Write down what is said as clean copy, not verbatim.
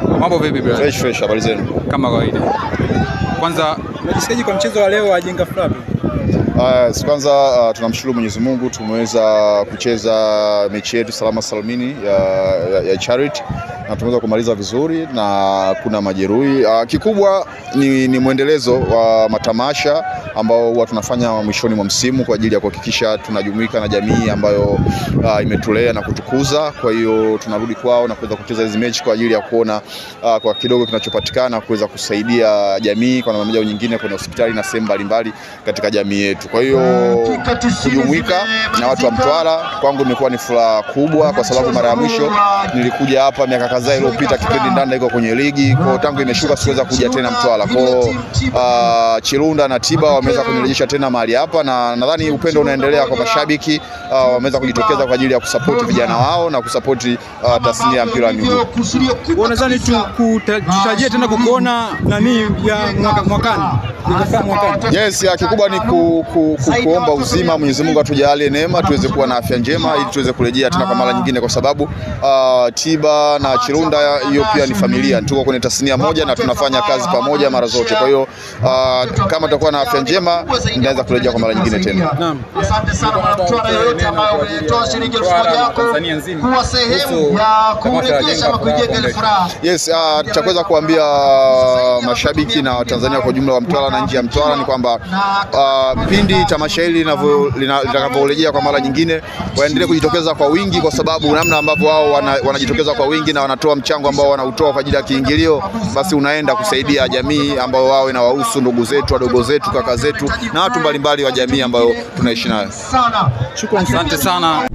Mambo vipi brother? Fresh, habari zenu? Kama kawaida. Kwanza unajisikiaje kwa mchezo wa leo wa Jenga Club? Kwanza tunamshukuru Mwenyezi Mungu tumeweza kucheza mechi yetu salama salamini ya charity na tumeweza kumaliza vizuri na kuna majeruhi. Kikubwa ni muendelezo wa matamasha ambao huwa tunafanya mwishoni mwa msimu kwa ajili ya kuhakikisha tunajumuika na jamii ambayo imetulea na kutukuza. Kwa hiyo tunarudi kwao na kuweza kucheza hizo mechi kwa ajili ya kuona kwa kidogo kinachopatikana kuweza kusaidia jamii kwa namna moja au nyingine kwenye hospitali na sehemu mbalimbali katika jamii yetu. Kwa hiyo kujumuika na watu wa Mtwara kwangu imekuwa ni furaha kubwa kwa sababu mara ya mwisho nilikuja hapa miaka kadhaa iliyopita kipindi Ndanda iko kwenye ligi. Kwa tangu imeshuka siweza kuja tena Mtwara. Kwa Chirunda na Tiba wameweza kunirejesha tena mahali hapa na nadhani upendo unaendelea kwa mashabiki wameweza kujitokeza kwa ajili ya kusupport vijana wao na kusupport tasnia ya mpira wa miguu. Unadhani tutarajie tena kukuona nani ya mwakani? Yes, kikubwa ni kuomba uzima, Mwenyezi Mungu atujalie neema tuweze kuwa na afya njema ili tuweze kurejea tena kwa mara nyingine, kwa sababu Tiba na Chirunda hiyo pia ni familia, tuko kwenye tasnia moja na tunafanya kazi pamoja mara zote. Kwa hiyo kama tutakuwa na afya njema ndaweza kurejea kwa mara nyingine tena. Naam. Asante sana Mtwara yoyote ambayo umetoa shilingi 1000 yako kuwa sehemu ya kurejesha na kujenga ile furaha. Yes, cha kuweza kuambia mashabiki na Tanzania kwa jumla wa Mtwara na nje ya Mtwara ni kwamba pindi tamasha hili linavyorejea kwa mara nyingine waendelee kujitokeza kwa wingi, kwa sababu namna ambavyo wao wanajitokeza kwa wingi na wanatoa mchango ambao wanautoa kwa ajili ya kiingilio, basi unaenda kusaidia jamii ambao wao inawahusu, ndugu zetu, wadogo zetu, kaka zetu na watu mbalimbali wa jamii ambao tunaishi nayo. Shukrani, asante sana.